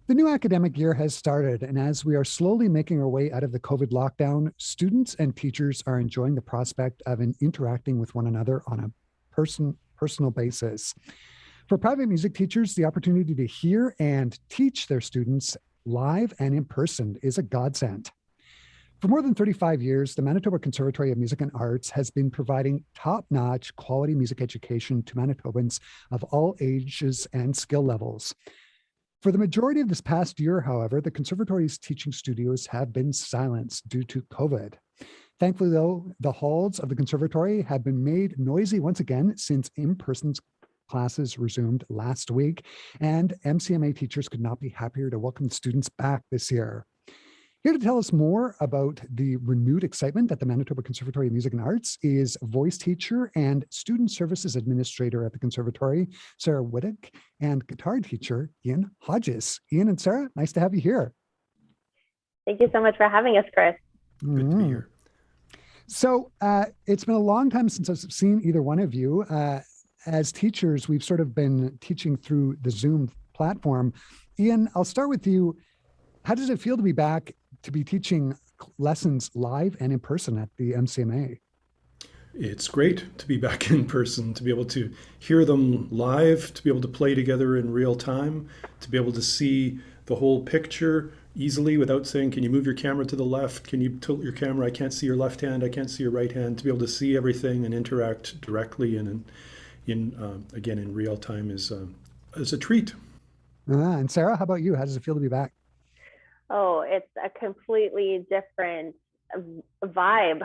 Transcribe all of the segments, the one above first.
The new academic year has started, and as we are slowly making our way out of the COVID lockdown, students and teachers are enjoying the prospect of interacting with one another on a personal basis. For private music teachers, the opportunity to hear and teach their students live and in person is a godsend. For more than 35 years, the Manitoba Conservatory of Music and Arts has been providing top-notch quality music education to Manitobans of all ages and skill levels. For the majority of this past year, however, the conservatory's teaching studios have been silenced due to COVID. Thankfully, though, the halls of the conservatory have been made noisy once again since in-person classes resumed last week, and MCMA teachers could not be happier to welcome students back this year. Here to tell us more about the renewed excitement at the Manitoba Conservatory of Music and Arts is voice teacher and student services administrator at the conservatory, Sarah Witiuk, and guitar teacher, Ian Hodges. Ian and Sarah, nice to have you here. Thank you so much for having us, Chris. Good to be here. So it's been a long time since I've seen either one of you. As teachers, we've sort of been teaching through the Zoom platform. Ian, I'll start with you. How does it feel to be back to be teaching lessons live and in person at the MCMA? It's great to be back in person, to be able to hear them live, to be able to play together in real time, to be able to see the whole picture easily without saying, can you move your camera to the left? Can you tilt your camera? I can't see your left hand. I can't see your right hand. To be able to see everything and interact directly and again in real time is a treat. And Sarah, how about you? How does it feel to be back? Oh, it's a completely different vibe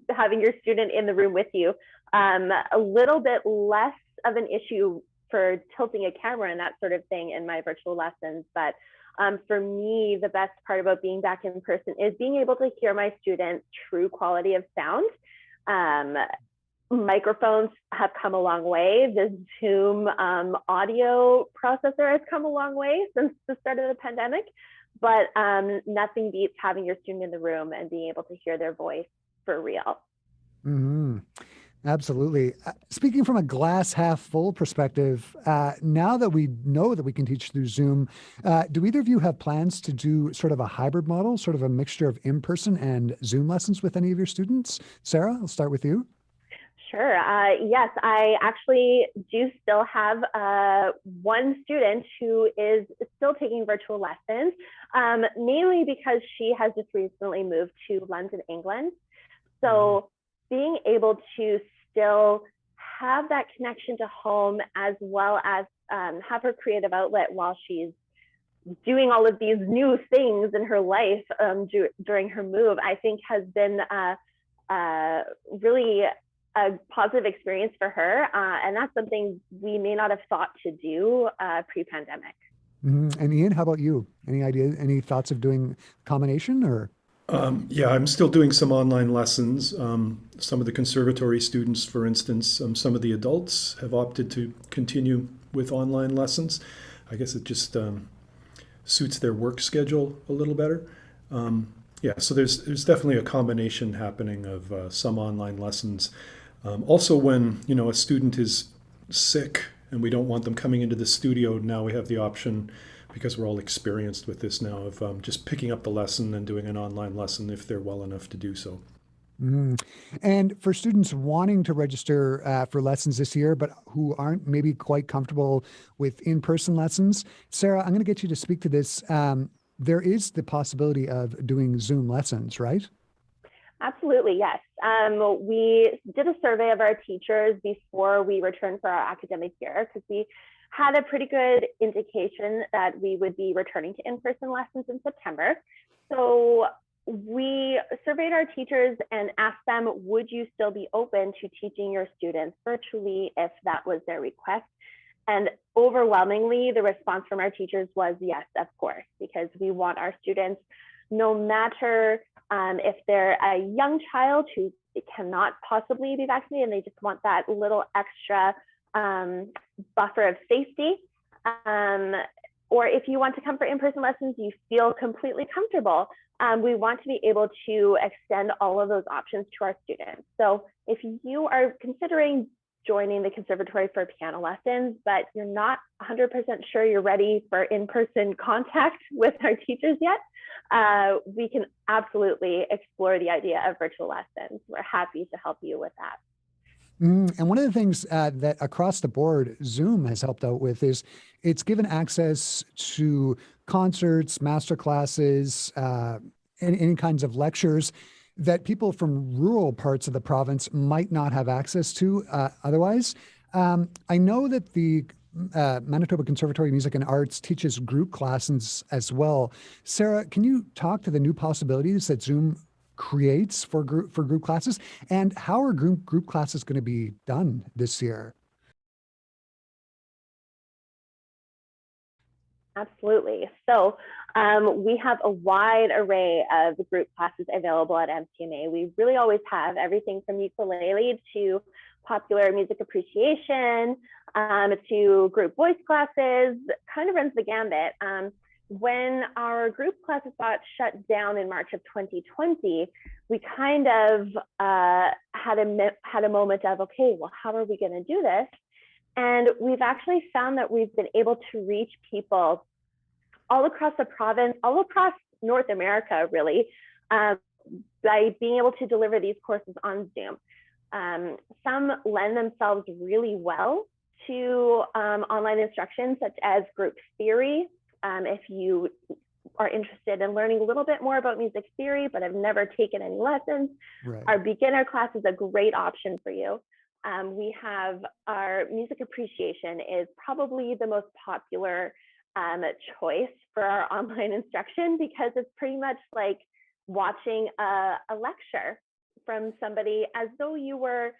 having your student in the room with you. A little bit less of an issue for tilting a camera and that sort of thing in my virtual lessons. But for me, the best part about being back in person is being able to hear my students' true quality of sound. Microphones have come a long way. The Zoom audio processor has come a long way since the start of the pandemic. But nothing beats having your student in the room and being able to hear their voice for real. Mm-hmm. Absolutely. Speaking from a glass half full perspective, now that we know that we can teach through Zoom, do either of you have plans to do sort of a hybrid model, sort of a mixture of in-person and Zoom lessons with any of your students? Sarah, I'll start with you. Sure. Yes, I actually do still have one student who is still taking virtual lessons, mainly because she has just recently moved to London, England. So being able to still have that connection to home as well as have her creative outlet while she's doing all of these new things in her life during her move, I think has been really a positive experience for her. And that's something we may not have thought to do pre-pandemic. Mm-hmm. And Ian, how about you? Any idea, any thoughts of doing a combination or? Yeah, I'm still doing some online lessons. Some of the conservatory students, for instance, some of the adults have opted to continue with online lessons. I guess it just suits their work schedule a little better. Yeah, so there's definitely a combination happening of some online lessons. Also, when a student is sick and we don't want them coming into the studio, now we have the option, because we're all experienced with this now, of just picking up the lesson and doing an online lesson if they're well enough to do so. Mm-hmm. And for students wanting to register for lessons this year, but who aren't maybe quite comfortable with in-person lessons, Sarah, I'm going to get you to speak to this. There is the possibility of doing Zoom lessons, right? Absolutely, yes. We did a survey of our teachers before we returned for our academic year because we had a pretty good indication that we would be returning to in-person lessons in September. So we surveyed our teachers and asked them, would you still be open to teaching your students virtually if that was their request? And overwhelmingly, the response from our teachers was yes, of course, because we want our students, no matter if they're a young child who cannot possibly be vaccinated and they just want that little extra buffer of safety, or if you want to come for in-person lessons, you feel completely comfortable. We want to be able to extend all of those options to our students. So if you are considering joining the conservatory for piano lessons, but you're not 100% sure you're ready for in-person contact with our teachers yet, we can absolutely explore the idea of virtual lessons. We're happy to help you with that. And one of the things that across the board Zoom has helped out with is it's given access to concerts, master classes, any kinds of lectures that people from rural parts of the province might not have access to otherwise. I know that the Manitoba Conservatory of Music and Arts teaches group classes as well. Sarah, can you talk to the new possibilities that Zoom creates for group classes, and how are group classes going to be done this year? Absolutely. So we have a wide array of group classes available at MCMA. We really always have everything from ukulele to popular music appreciation to group voice classes, kind of runs the gambit. When our group classes got shut down in March of 2020, we kind of had a moment of, okay, well, how are we going to do this? And we've actually found that we've been able to reach people all across the province, all across North America, really, by being able to deliver these courses on Zoom. Some lend themselves really well to online instruction, such as group theory. If you are interested in learning a little bit more about music theory, but have never taken any lessons, right, our beginner class is a great option for you. We have our music appreciation is probably the most popular choice for our online instruction, because it's pretty much like watching a lecture from somebody as though you were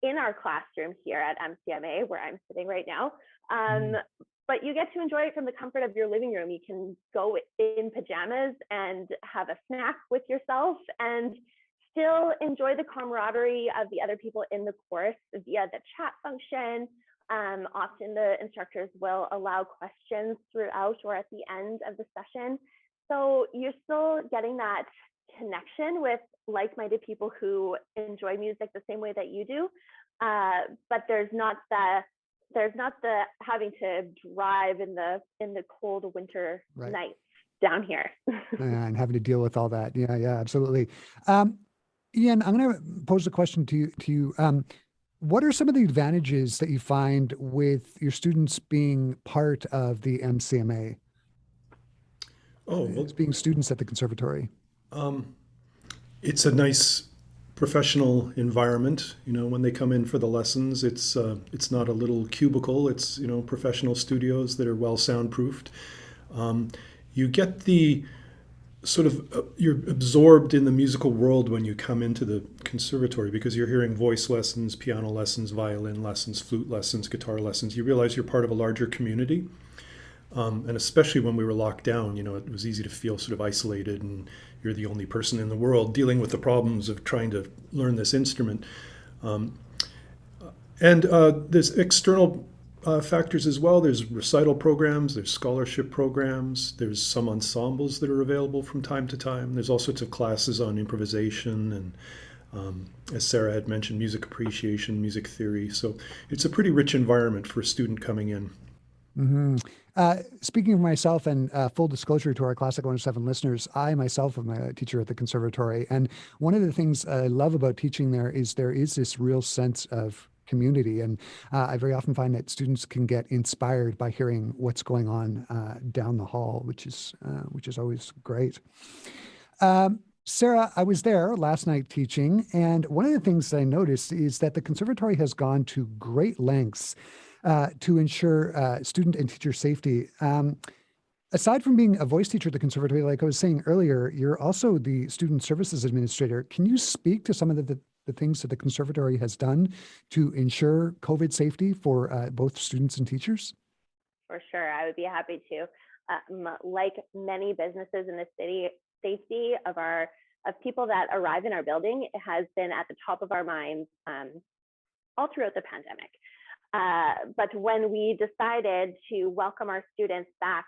in our classroom here at MCMA, where I'm sitting right now. But you get to enjoy it from the comfort of your living room. You can go in pajamas and have a snack with yourself and still enjoy the camaraderie of the other people in the course via the chat function. Often the instructors will allow questions throughout or at the end of the session. So you're still getting that connection with like-minded people who enjoy music the same way that you do, but there's not the having to drive in the cold winter nights down here. And having to deal with all that. Yeah, absolutely. Ian, I'm going to pose a question to you. What are some of the advantages that you find with your students being part of the MCMA? As being students at the conservatory. It's a nice professional environment. When they come in for the lessons, it's not a little cubicle. It's professional studios that are well soundproofed. You get the sort of you're absorbed in the musical world when you come into the conservatory, because you're hearing voice lessons, piano lessons, violin lessons, flute lessons, guitar lessons. You realize you're part of a larger community. And especially when we were locked down, it was easy to feel sort of isolated, and you're the only person in the world dealing with the problems of trying to learn this instrument. And there's external factors as well. There's recital programs, there's scholarship programs, there's some ensembles that are available from time to time. There's all sorts of classes on improvisation and, as Sarah had mentioned, music appreciation, music theory. So it's a pretty rich environment for a student coming in. Mm-hmm. Speaking of myself, and full disclosure to our Classic 107 listeners, I myself am a teacher at the conservatory. And one of the things I love about teaching there is this real sense of community. And I very often find that students can get inspired by hearing what's going on down the hall, which is always great. Sarah, I was there last night teaching, and one of the things that I noticed is that the conservatory has gone to great lengths to ensure student and teacher safety. Aside from being a voice teacher at the conservatory, like I was saying earlier, you're also the student services administrator. Can you speak to some of the things that the conservatory has done to ensure COVID safety for both students and teachers? For sure, I would be happy to. Like many businesses in the city, safety of people that arrive in our building has been at the top of our minds all throughout the pandemic. But when we decided to welcome our students back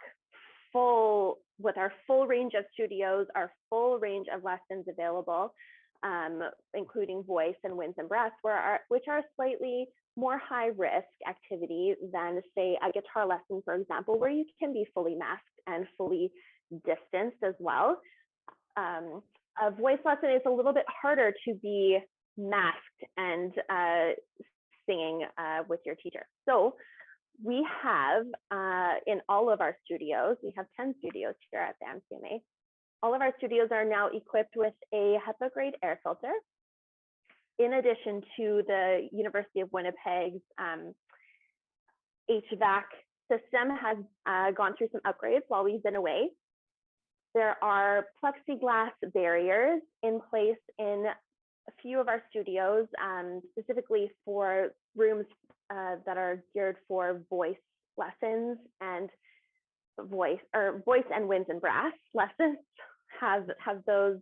with our full range of studios, our full range of lessons available, including voice and winds and breaths, which are slightly more high risk activity than, say, a guitar lesson, for example, where you can be fully masked and fully distanced as well. A voice lesson is a little bit harder to be masked and singing with your teacher. So we have in all of our studios, we have 10 studios here at the MCMA. All of our studios are now equipped with a HEPA grade air filter. In addition to the University of Winnipeg's HVAC system has gone through some upgrades while we've been away. There are plexiglass barriers in place in a few of our studios, specifically for rooms that are geared for voice lessons and voice and winds and brass lessons have those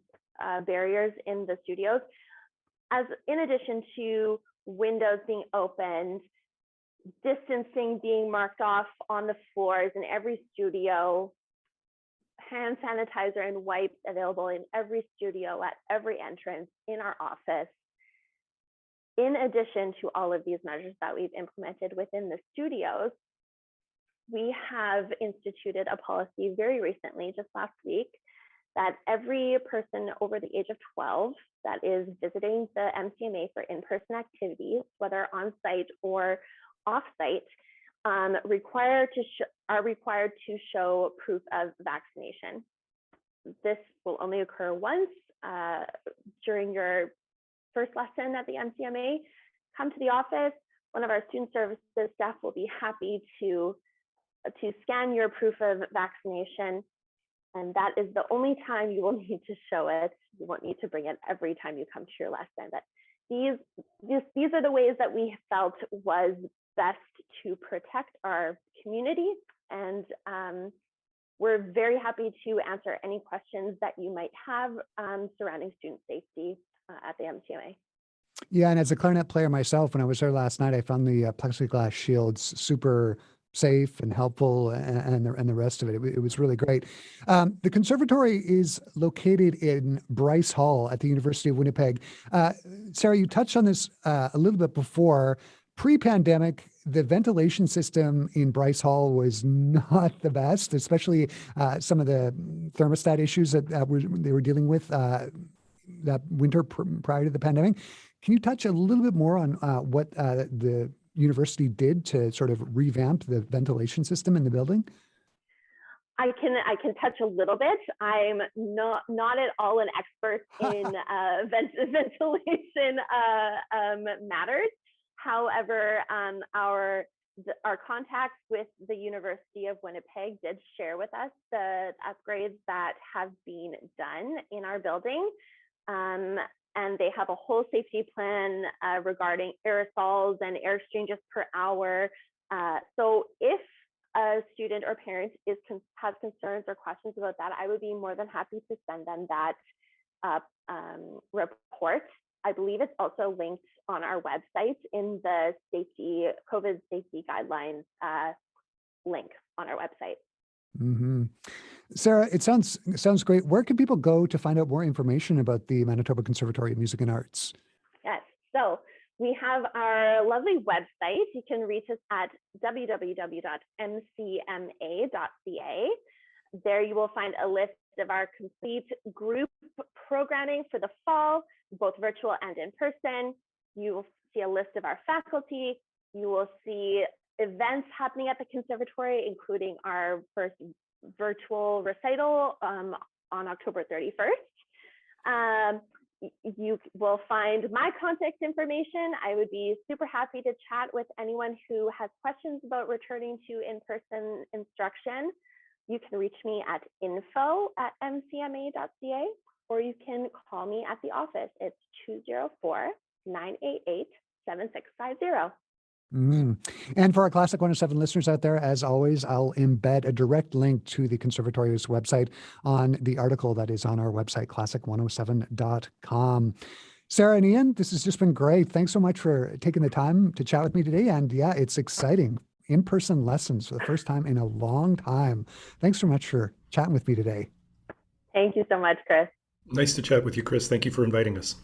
barriers in the studios. As in addition to windows being opened, distancing being marked off on the floors in every studio, hand sanitizer and wipes available in every studio at every entrance in our office. In addition to all of these measures that we've implemented within the studios, we have instituted a policy very recently, just last week, that every person over the age of 12 that is visiting the MCMA for in-person activities, whether on-site or off-site, are required to show proof of vaccination. This will only occur once during your first lesson at the MCMA. Come to the office. One of our student services staff will be happy to scan your proof of vaccination. And that is the only time you will need to show it. You won't need to bring it every time you come to your lesson. But these are the ways that we felt was best to protect our community. And we're very happy to answer any questions that you might have surrounding student safety at the MCMA. Yeah, and as a clarinet player myself, when I was there last night, I found the plexiglass shields super safe and helpful, and the rest of it. It was really great. The conservatory is located in Bryce Hall at the University of Winnipeg. Sarah, you touched on this a little bit before. Pre-pandemic, the ventilation system in Bryce Hall was not the best, especially some of the thermostat issues that they were dealing with that winter prior to the pandemic. Can you touch a little bit more on what the university did to sort of revamp the ventilation system in the building? I can touch a little bit. I'm not at all an expert in ventilation matters. However, our contacts with the University of Winnipeg did share with us the upgrades that have been done in our building. And they have a whole safety plan regarding aerosols and air exchanges per hour. So if a student or parent has concerns or questions about that, I would be more than happy to send them that report. I believe it's also linked on our website in the COVID safety guidelines link on our website. Mm-hmm. Sarah, it sounds great. Where can people go to find out more information about the Manitoba Conservatory of Music and Arts? Yes, so we have our lovely website. You can reach us at www.mcma.ca. There you will find a list of our complete group programming for the fall, both virtual and in person. You will see a list of our faculty. You will see events happening at the conservatory, including our first virtual recital on October 31st. You will find my contact information. I would be super happy to chat with anyone who has questions about returning to in-person instruction. You can reach me at info@mcma.ca, or you can call me at the office. It's 204-988-7650. And for our Classic 107 listeners out there, as always, I'll embed a direct link to the Conservatory's website on the article that is on our website, classic107.com. Sarah and Ian, this has just been great. Thanks so much for taking the time to chat with me today. And yeah, it's exciting. In-person lessons for the first time in a long time. Thanks so much for chatting with me today. Thank you so much, Chris. Nice to chat with you, Chris. Thank you for inviting us.